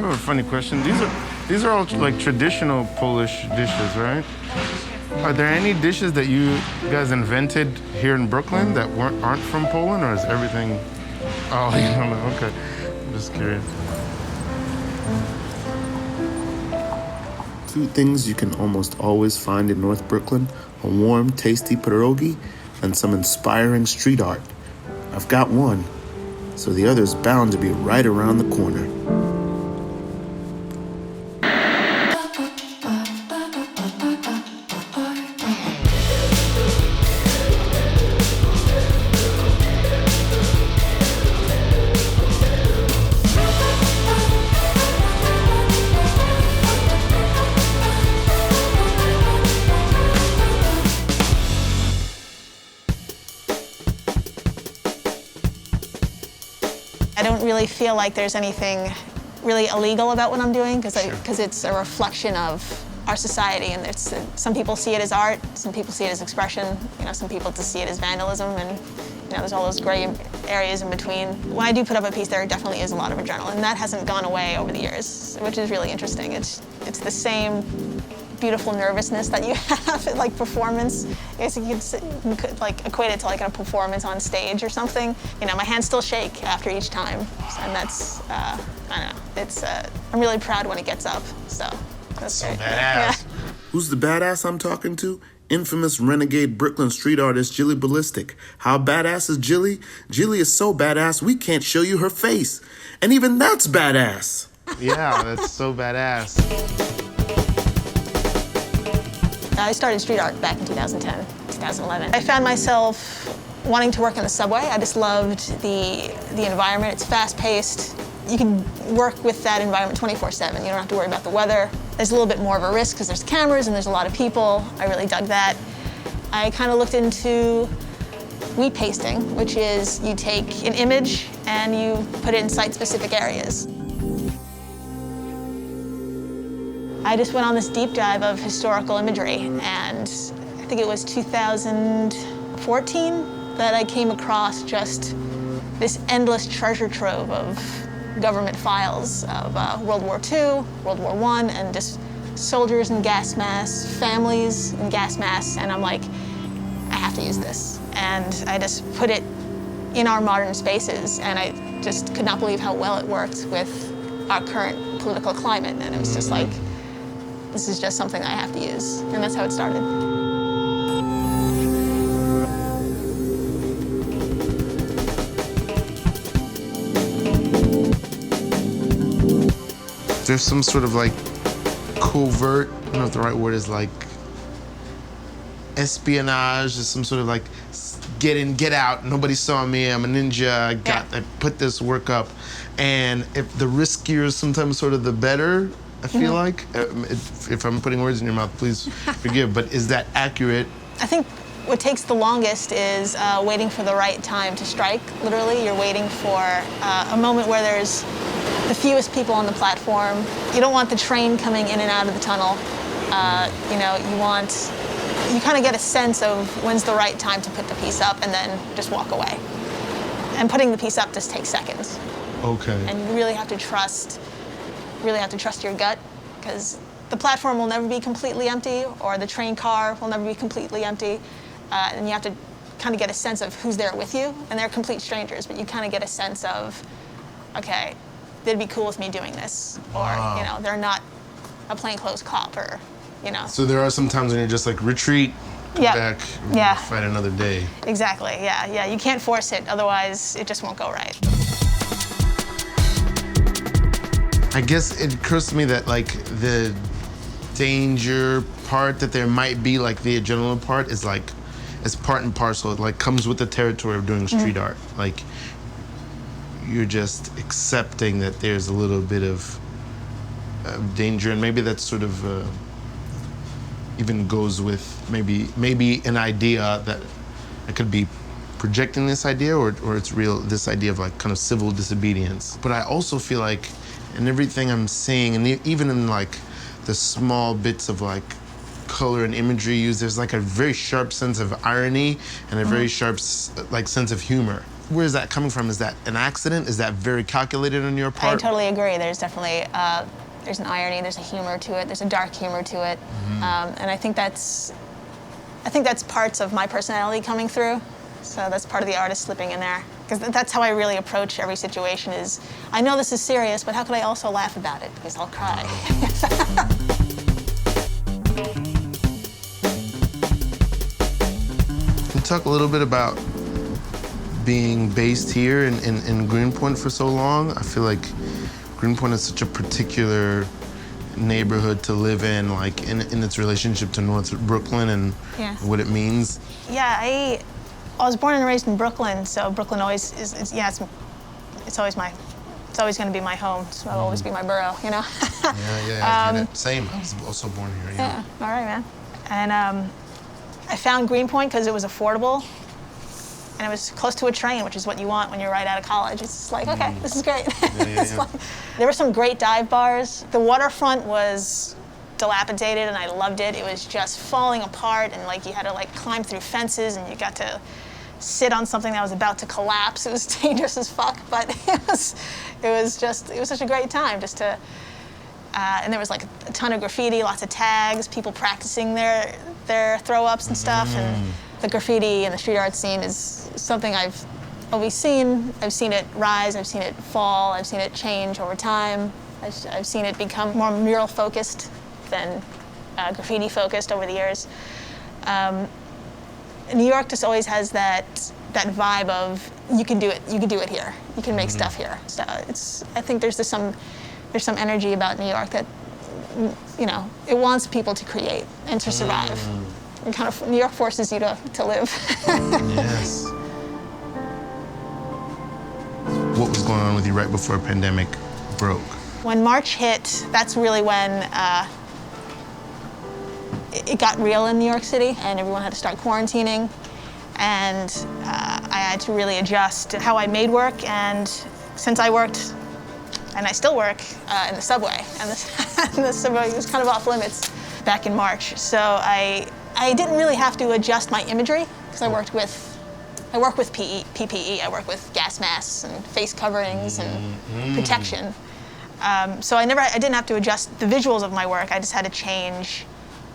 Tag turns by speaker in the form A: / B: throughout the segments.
A: have a funny question. These are all like traditional Polish dishes, right? Are there any dishes that you guys invented here in Brooklyn that aren't from Poland, or is everything? Oh, you don't know. Okay, I'm just curious.
B: Two things you can almost always find in North Brooklyn: a warm, tasty pierogi and some inspiring street art. I've got one, so the other's bound to be right around the corner.
C: I don't really feel like there's anything really illegal about what I'm doing because it's a reflection of our society, and some people see it as art, some people see it as expression, some people just see it as vandalism, and there's all those gray areas in between. When I do put up a piece, there definitely is a lot of adrenaline, and that hasn't gone away over the years, which is really interesting. It's the same beautiful nervousness that you have at like performance. I guess you could like equate it to like a performance on stage or something. My hands still shake after each time, and that's I don't know. It's I'm really proud when it gets up. So that's
A: So
C: great.
A: badass.
C: Yeah.
B: Who's the badass I'm talking to? Infamous renegade Brooklyn street artist Jilly Ballistic. How badass is Jilly? Jilly is so badass we can't show you her face. And even that's badass.
A: Yeah, that's so badass.
C: I started street art back in 2010, 2011. I found myself wanting to work in the subway. I just loved the environment. It's fast-paced. You can work with that environment 24/7. You don't have to worry about the weather. There's a little bit more of a risk because there's cameras and there's a lot of people. I really dug that. I kind of looked into wheat pasting, which is you take an image and you put it in site-specific areas. I just went on this deep dive of historical imagery, and I think it was 2014 that I came across just this endless treasure trove of government files of World War II, World War I, and just soldiers in gas masks, families in gas masks, and I'm like, I have to use this. And I just put it in our modern spaces, and I just could not believe how well it worked with our current political climate, and it was just like, this is just something I have to use, and that's how it started.
A: There's some sort of like covert, I don't know if the right word is like espionage, there's some sort of like get in, get out, nobody saw me, I'm a ninja, I put this work up. And if the riskier sometimes sort of the better, I feel like. If I'm putting words in your mouth, please forgive, but is that accurate?
C: I think what takes the longest is waiting for the right time to strike, literally. You're waiting for a moment where there's the fewest people on the platform. You don't want the train coming in and out of the tunnel. You kind of get a sense of when's the right time to put the piece up and then just walk away. And putting the piece up just takes seconds.
A: Okay.
C: And you really have to trust your gut, because the platform will never be completely empty, or the train car will never be completely empty. And you have to kind of get a sense of who's there with you. And they're complete strangers, but you kind of get a sense of, okay, they'd be cool with me doing this.
A: Wow.
C: Or, they're not a plainclothes cop, or,
A: So there are some times when you're just like, retreat, come back, fight another day.
C: Exactly, yeah. You can't force it, otherwise it just won't go right.
A: I guess it occurs to me that like the danger part that there might be, like the adrenaline part, is like, it's part and parcel. It like comes with the territory of doing street art. Like you're just accepting that there's a little bit of danger, and maybe that's sort of even goes with maybe an idea that I could be projecting this idea, or it's real, this idea of like kind of civil disobedience. But I also feel like in everything I'm seeing, and even in like the small bits of like color and imagery used, there's like a very sharp sense of irony and a very sharp like sense of humor. Where is that coming from? Is that an accident? Is that very calculated on your
C: I
A: part?
C: totally agree. There's definitely there's an irony, there's a humor to it, there's a dark humor to it, and I think that's parts of my personality coming through. So that's part of the artist slipping in there, because that's how I really approach every situation. Is I know this is serious, but how could I also laugh about it? Because I'll cry.
A: Can you talk a little bit about being based here in Greenpoint for so long? I feel like Greenpoint is such a particular neighborhood to live in, like in its relationship to North Brooklyn and
C: Yeah.
A: what it means.
C: Yeah, I was born and raised in Brooklyn, so Brooklyn always is it's always going to be my home. So it'll always be my borough, you know.
A: Yeah, I get it. Same. I was also born here.
C: Yeah, all right, man. And I found Greenpoint because it was affordable, and it was close to a train, which is what you want when you're right out of college. It's just like, okay, this is great. It's like, there were some great dive bars. The waterfront was dilapidated, and I loved it. It was just falling apart, and like you had to like climb through fences, and you got to sit on something that was about to collapse. It was dangerous as fuck, but it was such a great time just to. And there was like a ton of graffiti, lots of tags, people practicing their throw-ups and stuff. And the graffiti and the street art scene is something I've always seen. I've seen it rise, I've seen it fall, I've seen it change over time. I've seen it become more mural-focused than graffiti-focused over the years. New York just always has that vibe of you can do it here. You can make stuff here. So I think there's some energy about New York that, you know, it wants people to create and to survive. And kind of New York forces you to live.
A: Yes. What was going on with you right before pandemic broke?
C: When March hit, that's really when it got real in New York City, and everyone had to start quarantining. And I had to really adjust to how I made work. And since I worked, and I still work in the subway, and the subway was kind of off limits back in March. So I didn't really have to adjust my imagery, because I work with PPE. I work with gas masks and face coverings and protection. So I didn't have to adjust the visuals of my work. I just had to change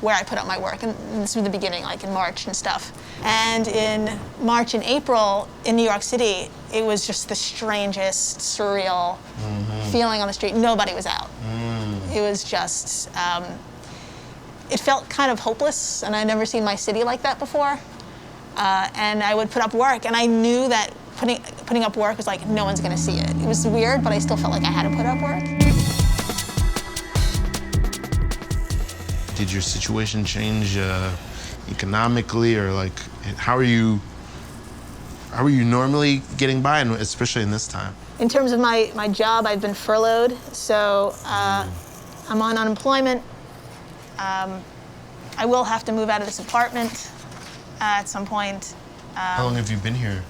C: where I put up my work, and this was the beginning, like in March and stuff. And in March and April in New York City, it was just the strangest, surreal feeling on the street. Nobody was out. It was just, it felt kind of hopeless, and I'd never seen my city like that before. And I would put up work, and I knew that putting up work was like, no one's gonna see it. It was weird, but I still felt like I had to put up work.
A: Did your situation change economically, or like, how are you normally getting by, and especially in this time?
C: In terms of my job, I've been furloughed, so I'm on unemployment. I will have to move out of this apartment at some point.
A: How long have you been here?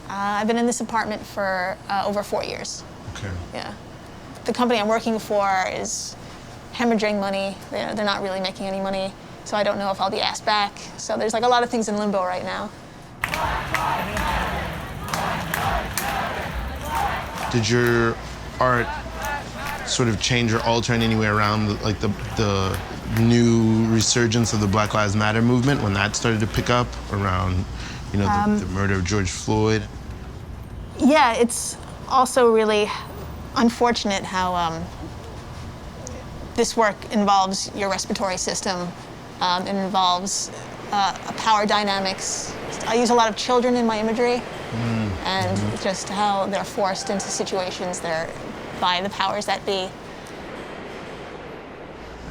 C: I've been in this apartment for over 4 years.
A: Okay.
C: Yeah. The company I'm working for is hemorrhaging money. They're not really making any money, so I don't know if I'll be asked back. So there's like a lot of things in limbo right now.
A: Did your art sort of change or alter in any way around the new resurgence of the Black Lives Matter movement when that started to pick up around, you know, the murder of George Floyd?
C: Yeah, it's also really unfortunate how this work involves your respiratory system. It involves power dynamics. I use a lot of children in my imagery, and just how they're forced into situations by the powers that be.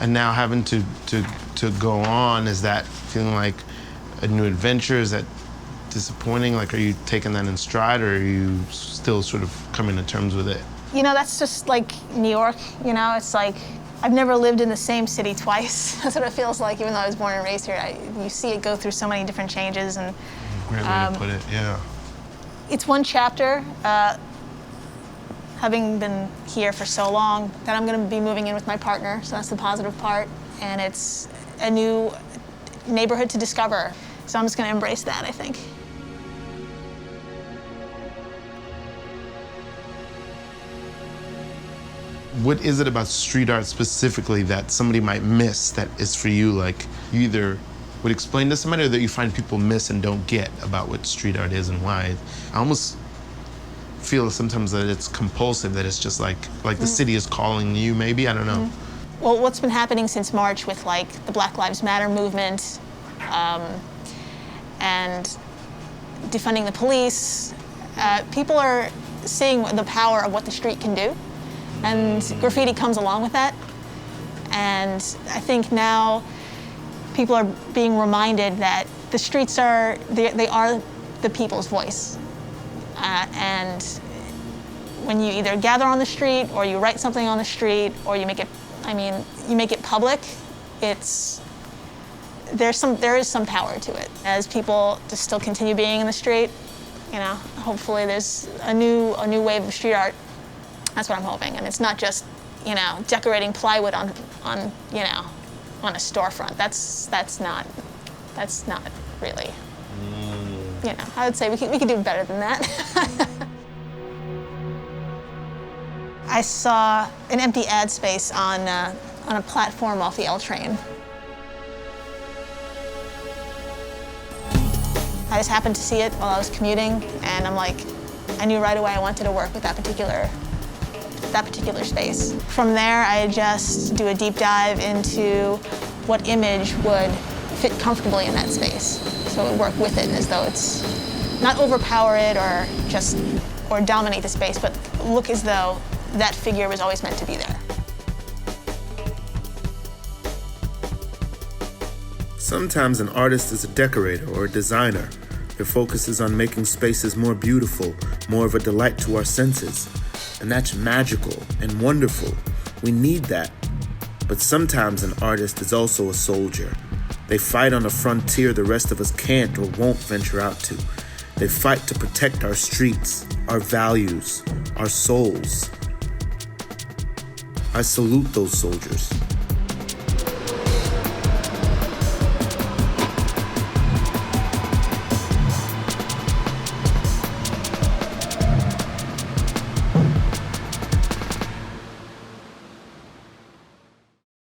A: And now having to go on, is that feeling like a new adventure? Is that disappointing? Like, are you taking that in stride, or are you still sort of coming to terms with it?
C: You know, that's just like New York, you know? It's like, I've never lived in the same city twice. That's what it feels like, even though I was born and raised here. You see it go through so many different changes. And
A: great way to put it, yeah.
C: it's one chapter, having been here for so long, that I'm gonna be moving in with my partner, so that's the positive part. And it's a new neighborhood to discover. So I'm just gonna embrace that, I think.
A: what is it about street art specifically that somebody might miss that is for you, like, you either would explain to somebody or that you find people miss and don't get about what street art is and why? I almost feel sometimes that it's compulsive, that it's just like the city is calling you, maybe, I don't know.
C: Well, what's been happening since March with like the Black Lives Matter movement and defunding the police, people are seeing the power of what the street can do, and graffiti comes along with that. And I think now people are being reminded that the streets are, they are the people's voice. And when you either gather on the street or you write something on the street or you make it, you make it public, there is some power to it. As people just still continue being in the street, hopefully there's a new wave of street art. That's what I'm hoping. And it's not just, decorating plywood on a storefront. That's not really. I would say we could do better than that. I saw an empty ad space on a platform off the L train. I just happened to see it while I was commuting, and I knew right away I wanted to work with that particular space. From there, I just do a deep dive into what image would fit comfortably in that space. So it would work with it as though it's not overpower it or dominate the space, but look as though that figure was always meant to be there.
B: Sometimes an artist is a decorator or a designer. Their focus is on making spaces more beautiful, more of a delight to our senses. And that's magical and wonderful. We need that. But sometimes an artist is also a soldier. They fight on a frontier the rest of us can't or won't venture out to. They fight to protect our streets, our values, our souls. I salute those soldiers.